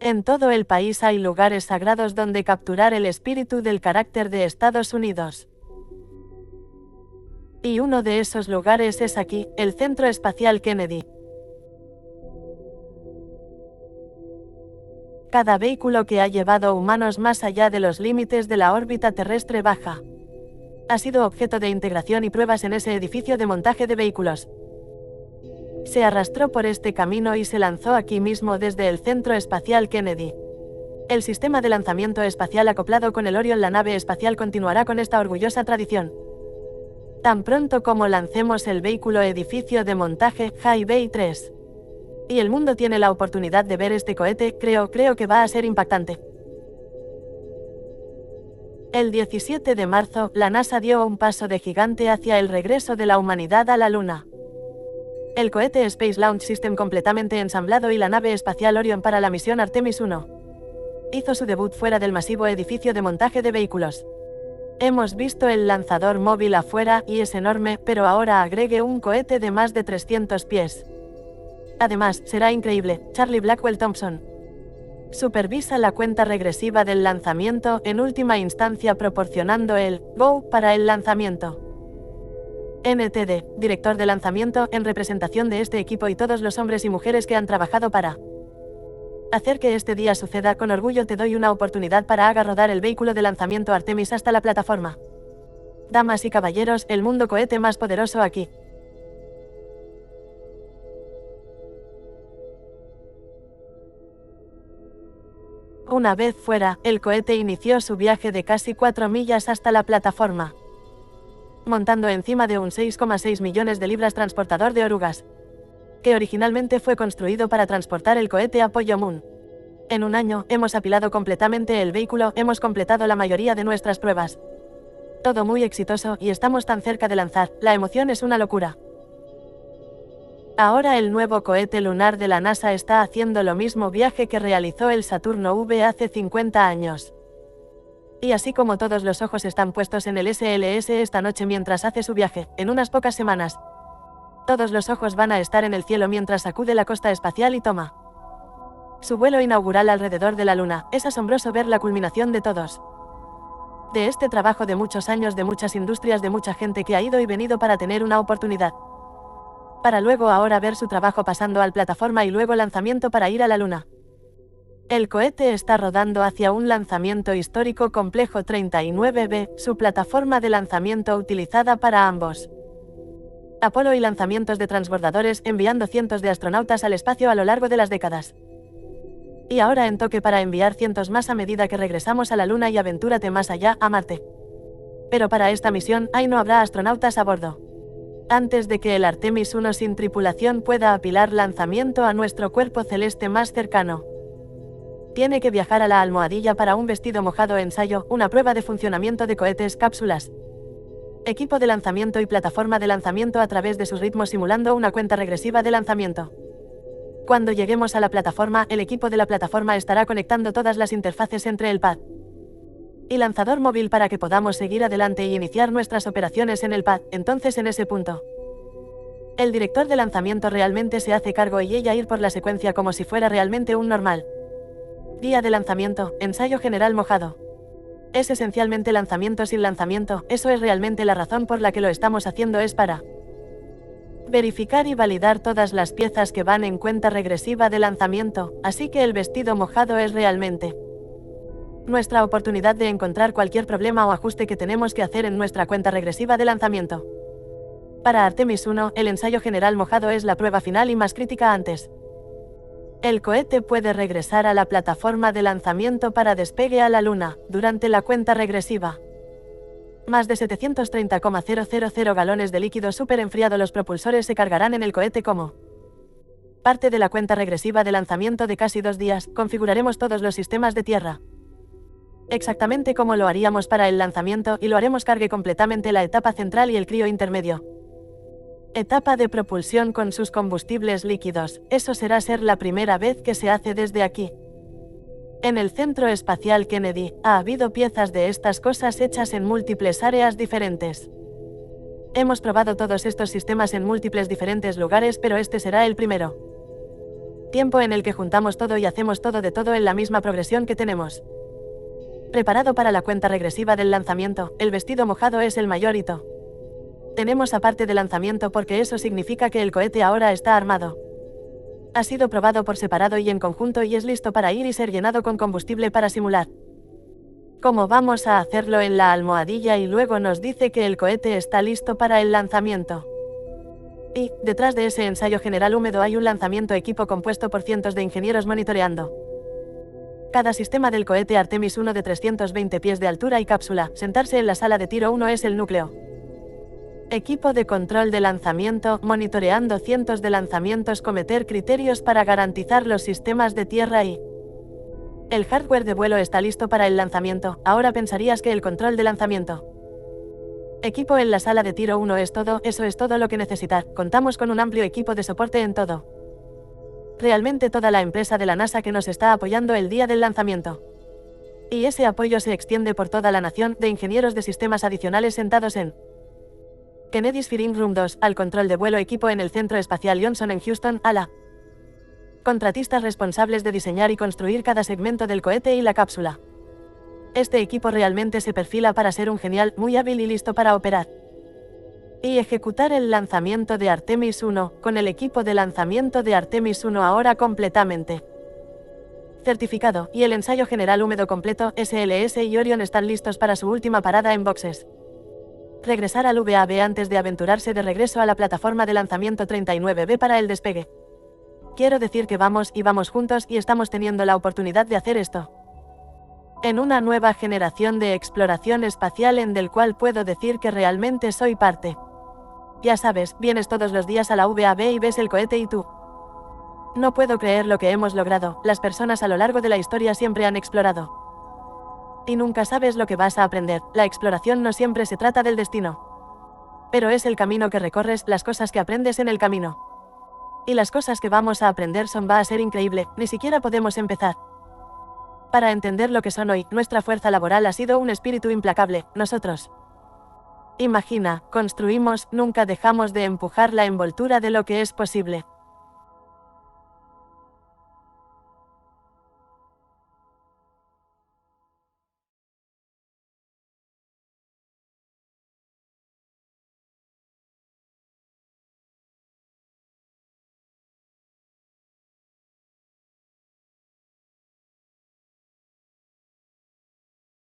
En todo el país hay lugares sagrados donde capturar el espíritu del carácter de Estados Unidos. Y uno de esos lugares es aquí, el Centro Espacial Kennedy. Cada vehículo que ha llevado humanos más allá de los límites de la órbita terrestre baja ha sido objeto de integración y pruebas en ese edificio de montaje de vehículos. Se arrastró por este camino y se lanzó aquí mismo desde el Centro Espacial Kennedy. El sistema de lanzamiento espacial acoplado con el Orion, la nave espacial, continuará con esta orgullosa tradición. Tan pronto como lancemos el vehículo edificio de montaje High Bay 3. Y el mundo tiene la oportunidad de ver este cohete, creo que va a ser impactante. El 17 de marzo, la NASA dio un paso de gigante hacia el regreso de la humanidad a la Luna. El cohete Space Launch System completamente ensamblado y la nave espacial Orion para la misión Artemis 1 hizo su debut fuera del masivo edificio de montaje de vehículos. Hemos visto el lanzador móvil afuera, y es enorme, pero ahora agregue un cohete de más de 300 pies. Además, será increíble. Charlie Blackwell Thompson supervisa la cuenta regresiva del lanzamiento, en última instancia proporcionando el go para el lanzamiento. NTD, director de lanzamiento, en representación de este equipo y todos los hombres y mujeres que han trabajado para hacer que este día suceda, con orgullo te doy una oportunidad para haga rodar el vehículo de lanzamiento Artemis hasta la plataforma. Damas y caballeros, el mundo cohete más poderoso aquí. Una vez fuera, el cohete inició su viaje de casi 4 millas hasta la plataforma, montando encima de un 6,6 millones de libras transportador de orugas, que originalmente fue construido para transportar el cohete Apollo Moon. En un año, hemos apilado completamente el vehículo, hemos completado la mayoría de nuestras pruebas. Todo muy exitoso, y estamos tan cerca de lanzar, la emoción es una locura. Ahora el nuevo cohete lunar de la NASA está haciendo lo mismo viaje que realizó el Saturno V hace 50 años. Y así como todos los ojos están puestos en el SLS esta noche mientras hace su viaje, en unas pocas semanas, todos los ojos van a estar en el cielo mientras sacude la costa espacial y toma su vuelo inaugural alrededor de la Luna. Es asombroso ver la culminación de todos. De este trabajo de muchos años, de muchas industrias, de mucha gente que ha ido y venido para tener una oportunidad. Para luego ahora ver su trabajo pasando al plataforma y luego lanzamiento para ir a la Luna. El cohete está rodando hacia un lanzamiento histórico complejo 39B, su plataforma de lanzamiento utilizada para ambos Apolo y lanzamientos de transbordadores, enviando cientos de astronautas al espacio a lo largo de las décadas. Y ahora en toque para enviar cientos más a medida que regresamos a la Luna y aventúrate más allá, a Marte. Pero para esta misión, no habrá astronautas a bordo. Antes de que el Artemis 1 sin tripulación pueda apilar lanzamiento a nuestro cuerpo celeste más cercano, tiene que viajar a la almohadilla para un vestido mojado ensayo, una prueba de funcionamiento de cohetes, cápsulas, equipo de lanzamiento y plataforma de lanzamiento a través de sus ritmos simulando una cuenta regresiva de lanzamiento. Cuando lleguemos a la plataforma, el equipo de la plataforma estará conectando todas las interfaces entre el pad y lanzador móvil para que podamos seguir adelante y iniciar nuestras operaciones en el pad. Entonces en ese punto, el director de lanzamiento realmente se hace cargo y ella ir por la secuencia como si fuera realmente un normal día de lanzamiento, ensayo general mojado. Es esencialmente lanzamiento sin lanzamiento, eso es realmente la razón por la que lo estamos haciendo, es para verificar y validar todas las piezas que van en cuenta regresiva de lanzamiento, así que el vestido mojado es realmente nuestra oportunidad de encontrar cualquier problema o ajuste que tenemos que hacer en nuestra cuenta regresiva de lanzamiento. Para Artemis 1, el ensayo general mojado es la prueba final y más crítica antes. El cohete puede regresar a la plataforma de lanzamiento para despegue a la Luna, durante la cuenta regresiva. Más de 730,000 galones de líquido súper enfriado. Los propulsores se cargarán en el cohete como parte de la cuenta regresiva de lanzamiento de casi 2 días. Configuraremos todos los sistemas de tierra exactamente como lo haríamos para el lanzamiento, y lo haremos cargue completamente la etapa central y el crío intermedio. Etapa de propulsión con sus combustibles líquidos. Eso será la primera vez que se hace desde aquí. En el Centro Espacial Kennedy, ha habido piezas de estas cosas hechas en múltiples áreas diferentes. Hemos probado todos estos sistemas en múltiples diferentes lugares, pero este será el primero. Tiempo en el que juntamos todo y hacemos todo de todo en la misma progresión que tenemos. Preparado para la cuenta regresiva del lanzamiento, el vestido mojado es el mayor hito. Tenemos aparte de lanzamiento porque eso significa que el cohete ahora está armado. Ha sido probado por separado y en conjunto y es listo para ir y ser llenado con combustible para simular. ¿Cómo vamos a hacerlo en la almohadilla y luego nos dice que el cohete está listo para el lanzamiento? Y, detrás de ese ensayo general húmedo hay un lanzamiento equipo compuesto por cientos de ingenieros monitoreando. Cada sistema del cohete Artemis 1 de 320 pies de altura y cápsula, sentarse en la sala de tiro 1 es el núcleo. Equipo de control de lanzamiento, monitoreando cientos de lanzamientos, cometer criterios para garantizar los sistemas de tierra y... El hardware de vuelo está listo para el lanzamiento, ahora pensarías que el control de lanzamiento. Equipo en la sala de tiro 1 es todo, eso es todo lo que necesitar, contamos con un amplio equipo de soporte en todo. Realmente toda la empresa de la NASA que nos está apoyando el día del lanzamiento. Y ese apoyo se extiende por toda la nación, de ingenieros de sistemas adicionales sentados en Kennedy's Firing Room 2, al control de vuelo equipo en el Centro Espacial Johnson en Houston, a la contratistas responsables de diseñar y construir cada segmento del cohete y la cápsula. Este equipo realmente se perfila para ser un genial, muy hábil y listo para operar y ejecutar el lanzamiento de Artemis 1, con el equipo de lanzamiento de Artemis 1 ahora completamente certificado, y el ensayo general húmedo completo, SLS y Orion están listos para su última parada en boxes. Regresar al VAB antes de aventurarse de regreso a la plataforma de lanzamiento 39B para el despegue. Quiero decir que vamos juntos y estamos teniendo la oportunidad de hacer esto. En una nueva generación de exploración espacial en del cual puedo decir que realmente soy parte. Ya sabes, vienes todos los días a la VAB y ves el cohete y tú. No puedo creer lo que hemos logrado, las personas a lo largo de la historia siempre han explorado. Y nunca sabes lo que vas a aprender, la exploración no siempre se trata del destino. Pero es el camino que recorres, las cosas que aprendes en el camino. Y las cosas que vamos a aprender va a ser increíble, ni siquiera podemos empezar. Para entender lo que son hoy, nuestra fuerza laboral ha sido un espíritu implacable, nosotros. Imagina, construimos, nunca dejamos de empujar la envoltura de lo que es posible.